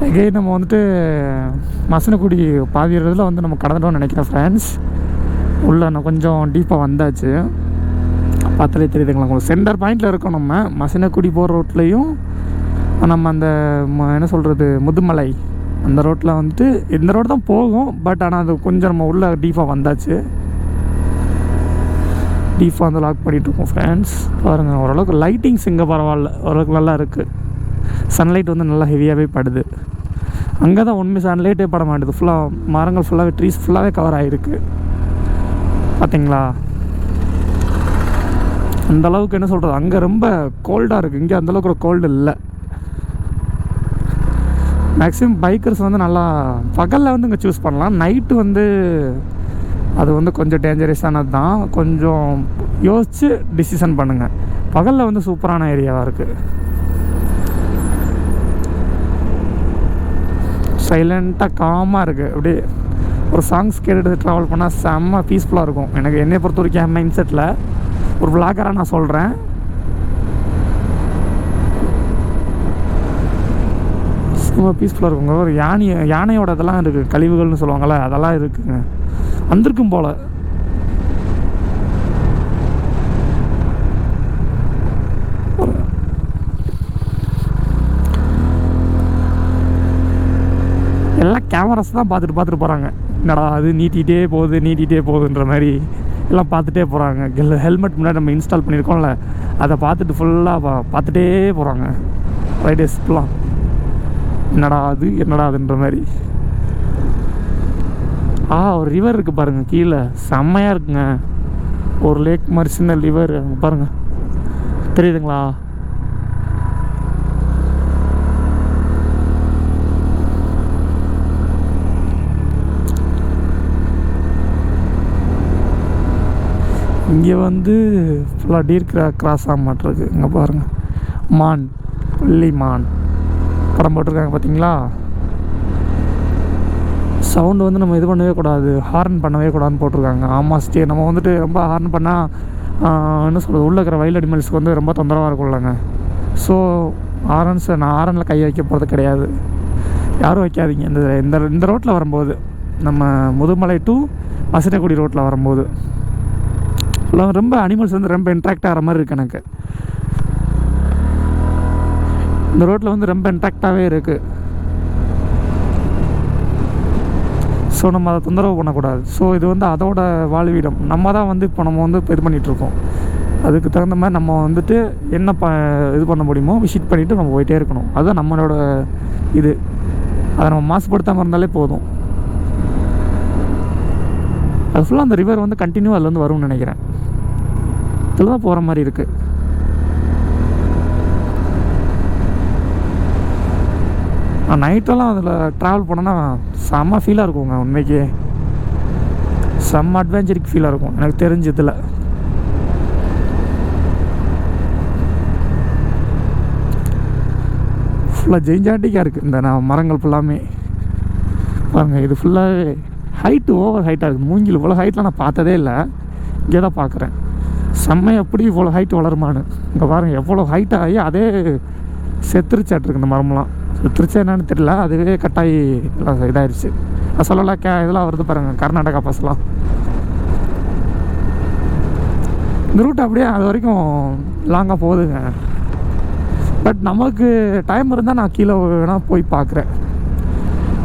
Again நம்ம வந்துட்டு மசனக்குடி பாதியில் வந்து நம்ம கடந்துட்டோம்னு நினைக்கிறேன் ஃப்ரெண்ட்ஸ். உள்ளே நான் கொஞ்சம் டீப்பாக வந்தாச்சு. பார்த்தாலே தெரியுதுங்களா உங்களுக்கு சென்டர் பாயிண்டில் இருக்கோம். நம்ம மசனக்குடி போகிற ரோட்லேயும் நம்ம அந்த என்ன சொல்கிறது முதுமலை அந்த ரோட்டில் வந்துட்டு இந்த ரோடு தான் போகும். பட் ஆனால் அது கொஞ்சம் நம்ம உள்ளே டீப்பாக வந்தாச்சு. டீப்பாக வந்து லாக் பண்ணிகிட்ருக்கோம் ஃப்ரெண்ட்ஸ். பாருங்கள் ஓரளவுக்கு லைட்டிங்ஸ் இங்கே பரவாயில்ல, ஓரளவுக்கு நல்லா இருக்குது. சன்லைட் வந்து நல்லா ஹெவியாகவே படுது. அங்கே தான் உண்மை சன்லைட்டே பட மாட்டேது. ஃபுல்லாக மரங்கள் ஃபுல்லாகவே ட்ரீஸ் ஃபுல்லாகவே கவர் ஆகிருக்கு பார்த்தீங்களா. அந்தளவுக்கு என்ன சொல்கிறது, அங்கே ரொம்ப கோல்டாக இருக்குது. இங்கே அந்தளவுக்கு ஒரு கோல்டு இல்லை. மேக்ஸிமம் பைக்கர்ஸ் வந்து நல்லா பகலில் வந்து இங்கே சூஸ் பண்ணலாம். நைட்டு வந்து அது வந்து கொஞ்சம் டேஞ்சரஸானது தான். கொஞ்சம் யோசித்து டிசிஷன் பண்ணுங்கள். பகலில் வந்து சூப்பரான ஏரியாவாக இருக்குது. சைலண்ட்டாக காமாக இருக்குது. அப்படியே ஒரு சாங்ஸ் கேட்டுட்டு ட்ராவல் பண்ணால் செம்ம பீஸ்ஃபுல்லாக இருக்கும். எனக்கு என்னை பொறுத்த வரைக்கும் என் மைண்ட் செட்டில் ஒரு விளாகராக நான் சொல்கிறேன். செம்ம பீஸ்ஃபுல்லாக இருக்குங்க. ஒரு யானையோட இதெல்லாம் இருக்குது, கழிவுகள்னு சொல்லுவாங்கள்ல, அதெல்லாம் இருக்குங்க. வந்திருக்கும் போல். எல்லாம் கேமராஸ் தான் பார்த்துட்டு போகிறாங்க. என்னடா அது நீட்டிகிட்டே போகுதுன்ற மாதிரி எல்லாம் பார்த்துட்டே போகிறாங்க. ஹெல்மெட் முன்னாடி நம்ம இன்ஸ்டால் பண்ணியிருக்கோம்ல, அதை பார்த்துட்டு ஃபுல்லாக பார்த்துட்டே போகிறாங்க ரைடர்ஸ் ஃபுல்லாக. என்னடா அதுன்ற மாதிரி. ஒரு ரிவர் இருக்குது பாருங்கள் கீழே, செம்மையாக இருக்குங்க. ஒரு லேக் மாதிரி சின்ன ரிவர் பாருங்கள், தெரியுதுங்களா? இங்கே வந்து ஃபுல்லாக டீர் கிராஸ் ஆக மாட்டிருக்கு. இங்கே பாருங்கள், மான், வெள்ளி மான் படம் போட்டிருக்காங்க பார்த்தீங்களா. சவுண்டு வந்து நம்ம இது பண்ணவே கூடாது, ஹார்ன் பண்ணவே கூடாதுன்னு போட்டிருக்காங்க. ஆமாம் ஸ்டே, நம்ம வந்துட்டு ரொம்ப ஹார்ன் பண்ணால் என்ன சொல்கிறது, உள்ளே இருக்கிற வைல்ட் அனிமல்ஸ்க்கு வந்து ரொம்ப தொந்தரவாக இருக்கும்லங்க. ஸோ நான் ஹாரனில் கை வைக்க போகிறது கிடையாது, யாரும் வைக்காதீங்க. இந்த ரோட்டில் வரும்போது, நம்ம முதுமலை டு மசினகுடி ரோட்டில் வரும்போது ரொம்ப அனிமல்ஸ் வந்து ரொம்ப இன்ட்ராக்ட் ஆகிற மாதிரி இருக்குது எனக்கு. இந்த ரோட்டில் வந்து ரொம்ப இன்ட்ராக்டாகவே இருக்குது. ஸோ நம்ம அதை தொந்தரவு பண்ணக்கூடாது. ஸோ இது வந்து அதோட வாழ்விடம். நம்ம தான் வந்து இப்போ இது பண்ணிகிட்ருக்கோம். அதுக்கு தகுந்த மாதிரி நம்ம வந்துட்டு என்ன இது பண்ண முடியுமோ விசிட் பண்ணிவிட்டு நம்ம போயிட்டே இருக்கணும். அதுதான் நம்மளோட இது. அதை நம்ம மாசுபடுத்தாமல் இருந்தாலே போதும். அது ஃபுல்லாக அந்த ரிவர் வந்து கண்டினியூ அதுலேருந்து வரும்னு நினைக்கிறேன். இதில் தான் போகிற மாதிரி இருக்குது. நைட்டெல்லாம் அதில் ட்ராவல் பண்ணோன்னா செம்ம ஃபீலாக இருக்குங்க. உண்மைக்கே செம்ம அட்வென்ச்சரிக் ஃபீலாக இருக்கும் எனக்கு தெரிஞ்சதில். ஃபுல்லாக ஜெயிஞ்சாண்டிக்காக இருக்குது இந்த மரங்கள் ஃபுல்லாமே பாருங்கள். இது ஃபுல்லாகவே ஹைட்டு ஓவர் ஹைட்டாக இருக்குது. மூங்கில் இவ்வளோ ஹைட்லாம் நான் பார்த்ததே இல்லை, இங்கே தான் பார்க்குறேன். செம்மை எப்படி இவ்வளோ ஹைட் வளருமான்னு. இங்கே பாருங்கள் எவ்வளோ ஹைட் ஆகி அதே செத்துருச்சாட்டிருக்கு. இந்த மரம்லாம் செத்துருச்சா என்னன்னு தெரியல, அதுவே கட்டாயி இதாகிடுச்சு. நான் சொல்லலாம் இதெல்லாம் வருது பாருங்கள், கர்நாடகா பஸ்லாம். இந்த ரூட் அப்படியே அது வரைக்கும் லாங்காக போகுதுங்க. பட் நமக்கு டைம் இருந்தால் நான் கீழே வேணால் போய் பார்க்குறேன்.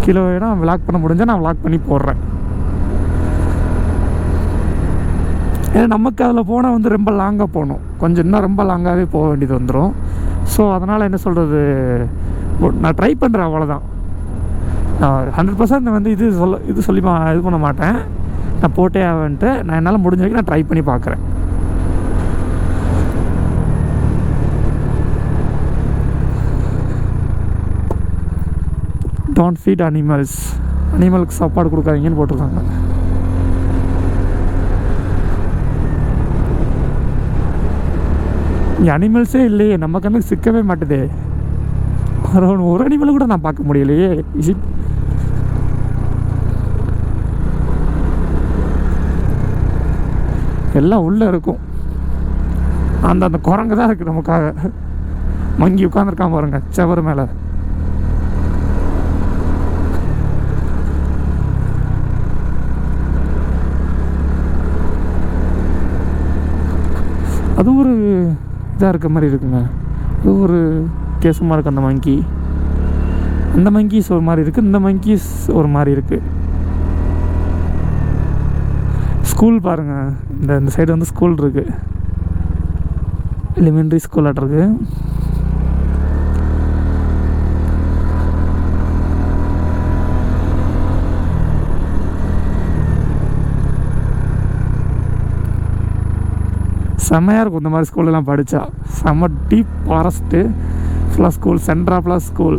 கீழே வேணால் விளாக் பண்ண முடிஞ்சால் நான் விளாக் பண்ணி போடுறேன். ஏன்னா நமக்கு அதில் போனால் வந்து ரொம்ப லாங்காக போகணும், கொஞ்சம் இன்னும் ரொம்ப லாங்காகவே போக வேண்டியது வந்துடும். ஸோ அதனால் என்ன சொல்கிறது, நான் ட்ரை பண்ணுறேன், அவ்வளோதான். நான் 100% வந்து இது சொல்லி இது பண்ண மாட்டேன். நான் போட்டே ஆவேன்ட்டு நான் என்னால் முடிஞ்ச வரைக்கும் நான் ட்ரை பண்ணி பார்க்குறேன். டோன்ட் ஃபீட் அனிமலுக்கு சாப்பாடு கொடுக்காதீங்கன்னு போட்டிருக்காங்க. இங்கே அனிமல்ஸே இல்லையே, நம்ம கண்ணுக்கு சிக்கவே மாட்டுதே. ஒரு அனிமலை கூட நான் பார்க்க முடியலையே. எல்லாம் உள்ளே இருக்கும். அந்த குரங்கு தான் இருக்குது நமக்காக. மங்கி உட்காந்துருக்காம பாருங்க செவரு மேலே. அது ஒரு இதாக இருக்க மாதிரி இருக்குங்க. அது ஒரு கேசமாக இருக்குது. அந்த மங்கீஸ் ஒரு மாதிரி இருக்குது, இந்த மங்கீஸ் ஒரு மாதிரி இருக்குது. ஸ்கூல் பாருங்கள், இந்த சைடு வந்து ஸ்கூல் இருக்குது, எலிமெண்ட்ரி ஸ்கூல் ஆட்டிருக்கு. செம்மையாக இருக்கும் இந்த மாதிரி ஸ்கூலெலாம் படித்தா. செம்ம டீப் ஃபாரஸ்ட்டு ஃபுல்லாக ஸ்கூல், சென்ட்ராப்ல ஸ்கூல்.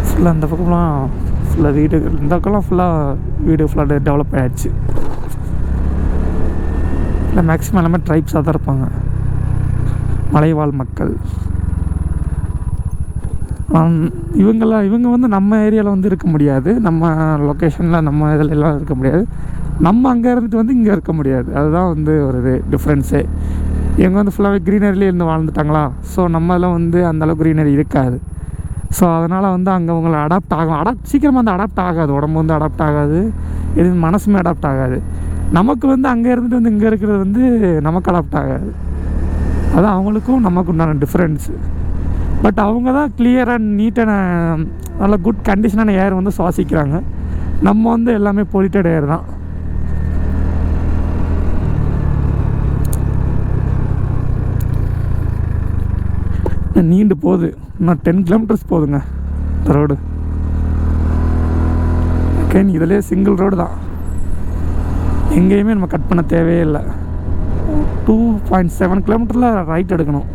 ஃபுல்லாக அந்த பக்கம்லாம் ஃபுல்லாக வீடு, இந்த பக்கம்லாம் ஃபுல்லாக வீடு ஃபுல்லாக டெவலப் ஆகிடுச்சு. இல்லை மேக்ஸிமம் எல்லாமே ட்ரைப்ஸாக தான் இருப்பாங்க, மலைவாழ் மக்கள். இவங்க வந்து நம்ம ஏரியாவில் வந்து இருக்க முடியாது, நம்ம லொக்கேஷனில் நம்ம இதில் எல்லாம் இருக்க முடியாது, நம்ம அங்கே இருந்துட்டு வந்து இங்கே இருக்க முடியாது. அதுதான் வந்து ஒரு இது டிஃப்ரென்ஸே. இவங்க வந்து ஃபுல்லாகவே க்ரீனரிலே இருந்து வாழ்ந்துட்டாங்களா, ஸோ நம்மளாம் வந்து அந்தளவுக்கு க்ரீனரி இருக்காது. ஸோ அதனால் வந்து அங்கே அவங்கள அடாப்ட் ஆகும், சீக்கிரமாக வந்து அடாப்ட் ஆகாது, உடம்பு வந்து அடாப்ட் ஆகாது, எதுவும் மனசுமே அடாப்ட் ஆகாது. நமக்கு வந்து அங்கே இருந்துட்டு வந்து இங்கே இருக்கிறது வந்து நமக்கு அடாப்ட் ஆகாது. அதான் அவங்களுக்கும் நமக்கு உண்டான டிஃப்ரென்ஸு. பட் அவங்க தான் கிளியராக நீட்டான நல்ல குட் கண்டிஷனான ஏர் வந்து சுவாசிக்கிறாங்க. நம்ம வந்து எல்லாமே பொலியூட்டட் ஏர் தான். நீண்டு போகுது, இன்னும் 10 கிலோமீட்டர்ஸ் போகுதுங்க இந்த ரோடு. ஓகே, இதிலே சிங்கிள் ரோடு தான், எங்கேயுமே நம்ம கட் பண்ண தேவையே இல்லை. 2.7 கிலோமீட்டரில் ரைட் எடுக்கணும்.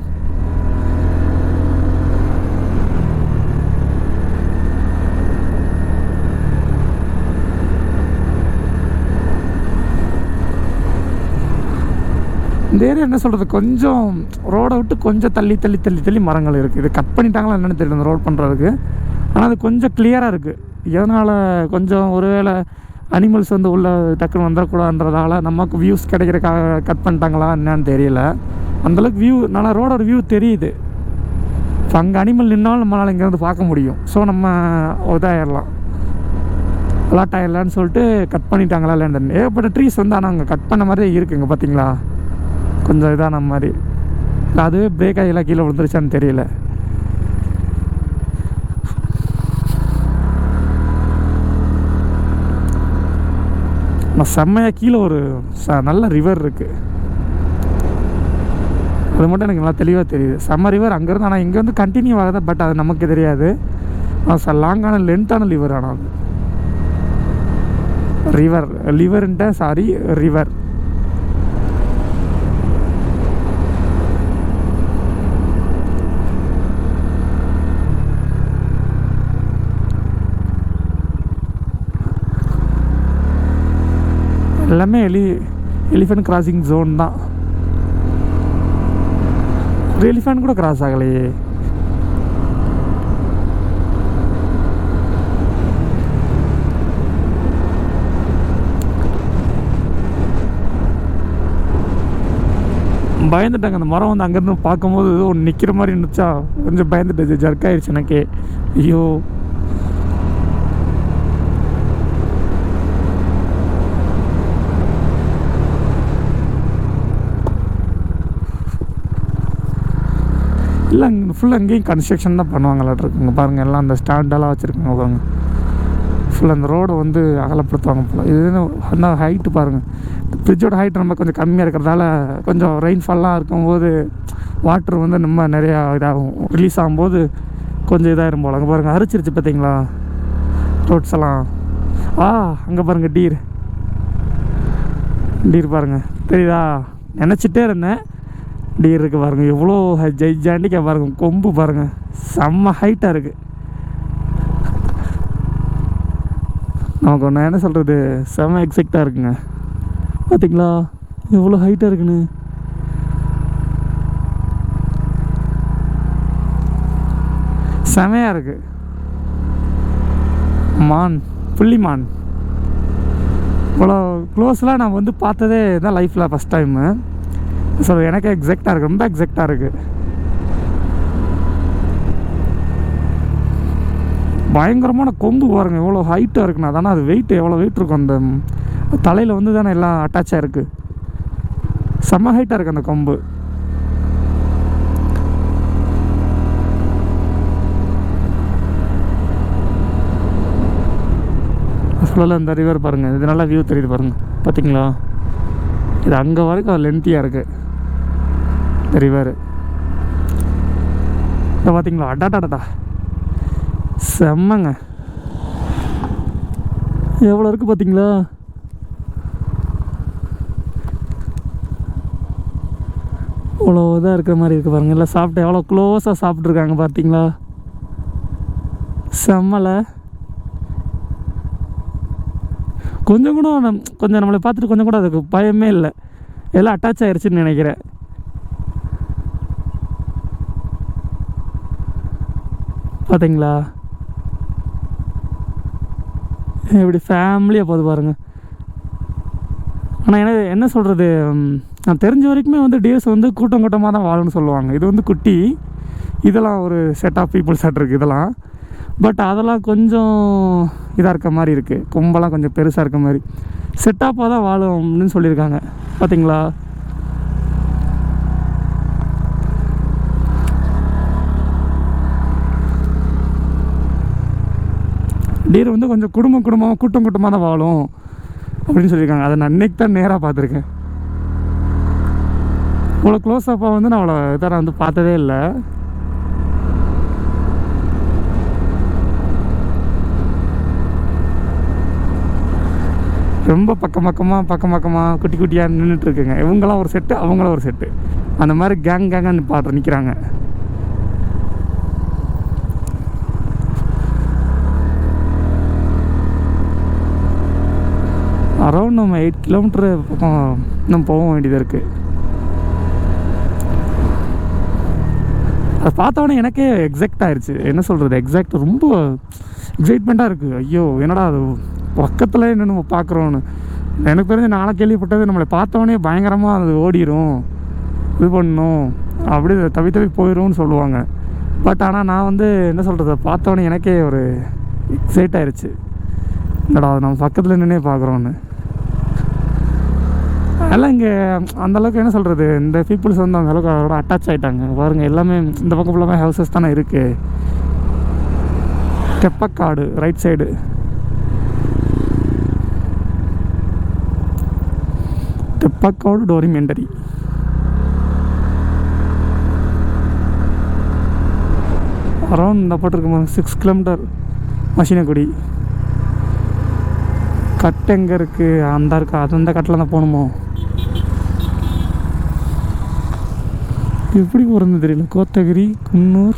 இந்த ஏரியா என்ன சொல்கிறது, கொஞ்சம் ரோடை விட்டு கொஞ்சம் தள்ளி தள்ளி தள்ளி தள்ளி மரங்கள் இருக்குது. இது கட் பண்ணிட்டாங்களா என்னென்னு தெரியல இந்த ரோட் பண்ணுறதுக்கு. ஆனால் அது கொஞ்சம் கிளியராக இருக்குது. எதனால் கொஞ்சம் ஒருவேளை அனிமல்ஸ் வந்து உள்ளே டக்குன்னு வந்துடக்கூடாதுன்றதால நமக்கு வியூஸ் கிடைக்கிறக்காக கட் பண்ணிட்டாங்களா என்னன்னு தெரியல. அந்தளவுக்கு வியூ நல்லா ரோடோட வியூ தெரியுது. இப்போ அங்கே அனிமல் நின்னாலும் நம்மளால் இங்கேருந்து பார்க்க முடியும். ஸோ நம்ம இதாகிடலாம், அலாட் ஆகிடலான்னு சொல்லிட்டு கட் பண்ணிட்டாங்களா இல்லைன்னு. ஏகப்பட்ட ட்ரீஸ் வந்து ஆனால் அங்கே கட் பண்ண மாதிரியே இருக்குங்க, பார்த்தீங்களா? கொஞ்சம் இதான மாதிரி இல்லை, அதுவே பிரேக் ஆகிலாம் கீழே விழுந்துருச்சான்னு தெரியல. ஆனால் செம்மையாக கீழே ஒரு நல்ல ரிவர் இருக்குது, அது மட்டும் எனக்கு நல்லா தெளிவாக தெரியுது. செம்ம ரிவர் அங்கேருந்து. ஆனால் இங்கே வந்து கண்டினியூ ஆகுது, பட் அது நமக்கு தெரியாது. லாங்கான லென்த்தான ரிவர். ஆனால் ரிவர்ன்ட்ட சாரி ரிவர். எல்லாமே எலிஃபென்ட் கிராசிங் ஜோன் தான். ஒரு எலிஃபென்ட் கூட கிராஸ் ஆகலையே. பயந்துட்டாங்க. அந்த மரம் வந்து அங்கேருந்து பார்க்கும்போது ஒன்று நிற்கிற மாதிரி இருந்துச்சா, கொஞ்சம் பயந்துட்டு ஜர்க் ஆயிடுச்சு எனக்கே. ஐயோ, இல்லை ஃபுல்லாக அங்கேயும் கன்ஸ்ட்ரக்ஷன் தான் பண்ணுவாங்களாட்ருக்குங்க. பாருங்கள், எல்லாம் அந்த ஸ்டாண்டெல்லாம் வச்சுருக்காங்க பாருங்கள். ஃபுல்லாக அந்த ரோடை வந்து அகலப்படுத்துவாங்க போல். இது அந்த ஹைட்டு பாருங்கள், பிரிட்ஜோட ஹைட் ரொம்ப கொஞ்சம் கம்மியாக இருக்கிறதால கொஞ்சம் ரெயின்ஃபால்லாம் இருக்கும்போது வாட்ரு வந்து நம்ம நிறையா இதாகும், ரிலீஸ் ஆகும்போது கொஞ்சம் இதாகிடும் போல். அங்கே பாருங்கள், அரிச்சிருச்சு பார்த்தீங்களா ரோட்ஸ் எல்லாம். அங்கே பாருங்கள் டீர் பாருங்கள், தெரியுதா? நினச்சிட்டே இருந்தேன். டீர் இருக்குது பாருங்கள், எவ்வளோ ஜெய்ஜாண்டிக்காக பாருங்கள், கொம்பு பாருங்கள், செம்ம ஹைட்டாக இருக்குது. நமக்கு ஒன்று என்ன சொல்கிறது, செம்ம எக்ஸைட்டாக இருக்குங்க. பார்த்தீங்களா எவ்வளோ ஹைட்டாக இருக்குன்னு. செமையாக இருக்குது. புள்ளிமான் இவ்வளோ க்ளோஸ்லாம் நான் வந்து பார்த்ததே தான் லைஃப்பில் ஃபஸ்ட் டைமு. ஸோ எனக்கு எக்ஸாக்டாக இருக்குது, ரொம்ப எக்ஸாக்டாக இருக்குது. பயங்கரமான கொம்பு பாருங்கள் எவ்வளோ ஹைட்டாக இருக்குண்ணா. தானே அது வெயிட் எவ்வளோ வெயிட் இருக்கும் அந்த தலையில் வந்து தானே எல்லாம் அட்டாச்சாக இருக்குது. செம்ம ஹைட்டாக இருக்குது அந்த கொம்பு. சொல்லலை இந்த ரிவர் பாருங்கள், இது நல்லா வியூ தெரியுது பாருங்கள், பார்த்தீங்களா? இது அங்கே வரைக்கும் லென்த்தியாக இருக்குது இந்த ரிவர். இதை பார்த்தீங்களா? அடாடாடா செம்மங்க, எவ்வளோ இருக்குது பார்த்தீங்களா? இவ்வளோ இதாக இருக்கிற மாதிரி இருக்குது பாருங்கள். எல்லாம் சாப்பிட்டு எவ்வளோ க்ளோஸாக சாப்பிட்ருக்காங்க பார்த்தீங்களா? செம்மலை. கொஞ்சம் கூட கொஞ்சம் நம்மளை பார்த்துட்டு கொஞ்சம் கூட அதுக்கு பயமே இல்லை, எல்லாம் அட்டாச் ஆகிடுச்சின்னு நினைக்கிறேன். பார்த்தீங்களா எப்படி ஃபேமிலியாக போகுது பாருங்கள். ஆனால் எனக்கு என்ன சொல்கிறது, நான் தெரிஞ்ச வரைக்குமே வந்து டிஎஸ் வந்து கூட்டம் கூட்டமாக தான் வாழணும்னு சொல்லுவாங்க. இது வந்து குட்டி, இதெல்லாம் ஒரு செட் ஆஃப் பீப்புள்ஸ் இருக்குது இதெல்லாம். பட் அதெல்லாம் கொஞ்சம் இதாக இருக்க மாதிரி இருக்குது, கும்பலாம் கொஞ்சம் பெருசாக இருக்க மாதிரி. செட்டாப்பாக தான் வாழும் அப்படின்னு சொல்லியிருக்காங்க. பார்த்தீங்களா? டீர் வந்து கொஞ்சம் குடும்பமாக கூட்டமாக தான் வாழும் அப்படின்னு சொல்லியிருக்காங்க. அதை நான் அன்னைக்கு தான் நேராக பார்த்துருக்கேன். இவ்வளோ க்ளோஸ்அப்பாக வந்து நான் அவ்வளோ இதை நான் வந்து பார்த்ததே இல்லை. ரொம்ப பக்கமாக குட்டி குட்டியாக நின்றுட்டுருக்குங்க. இவங்களாம் ஒரு செட்டு, அவங்களும் ஒரு செட்டு, அந்த மாதிரி கேங்காக நிற்கிறாங்க. அரௌண்ட் நம்ம 8 கிலோமீட்டரு பக்கம் நம்ம போக வேண்டியதாக இருக்குது. அதை பார்த்தோன்னே எனக்கே எக்ஸாக்ட் ஆயிடுச்சு. என்ன சொல்கிறது, எக்ஸாக்ட் ரொம்ப எக்ஸைட்மெண்ட்டாக இருக்குது. ஐயோ என்னடா அது பக்கத்தில் என்ன நம்ம பார்க்குறோன்னு. எனக்கு தெரிஞ்சு நானும் கேள்விப்பட்டது, நம்மளை பார்த்தோன்னே பயங்கரமாக அது ஓடிடும், இது பண்ணணும், அப்படி தவி போயிடும்னு சொல்லுவாங்க. பட் ஆனால் நான் வந்து என்ன சொல்கிறது, பார்த்தோன்னே எனக்கே ஒரு எக்ஸைட் ஆயிடுச்சு. என்னடா நம்ம பக்கத்தில் நின்னே பார்க்குறோன்னு. அதெல்லாம் இங்கே அந்தளவுக்கு என்ன சொல்கிறது, இந்த பீப்புள்ஸ் வந்து அந்தளவுக்கு அதோட அட்டாச் ஆகிட்டாங்க பாருங்கள். எல்லாமே இந்த பக்கம் ஃபுல்லாமே ஹவுசஸ் தானே இருக்குது. Theppakadu right side, Theppakadu dormitory. Around இந்த போட்டிருக்கோம் 6 கிலோமீட்டர். மசினகுடி கட்டு எங்கே இருக்குது, அந்த இருக்கா, அது அந்த கட்டில் தான் போகணுமோ, எப்படி போகிறது தெரியல. கோத்தகிரி, குன்னூர்,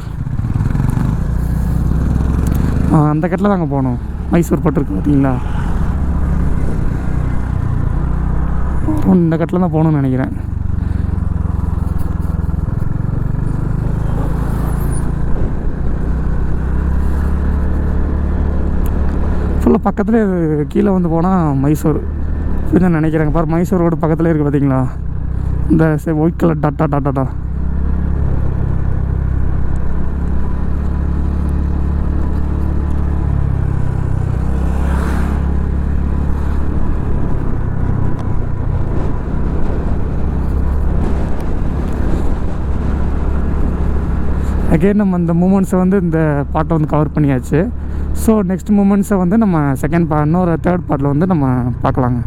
அந்த கட்டில் தாங்க போகணும். மைசூர் போட்டிருக்கு பார்த்தீங்களா, இந்த கட்டில் தான் போகணுன்னு நினைக்கிறேன். ஃபுல்லாக பக்கத்துலேயே கீழே வந்து போனால் மைசூர் இதுன்னு நினைக்கிறேங்க. பாரு மைசூர் ரோடு பக்கத்துலேயே இருக்குது பார்த்தீங்களா, இந்த ஒயிட் கலர் டாட்டா. அகெயின் நம்ம இந்த மூமெண்ட்ஸை வந்து இந்த பாட்டை வந்து கவர் பண்ணியாச்சு. ஸோ நெக்ஸ்ட் மூமெண்ட்ஸை வந்து நம்ம இன்னொரு 3rd பார்ட்டில் வந்து நம்ம பார்க்கலாங்க.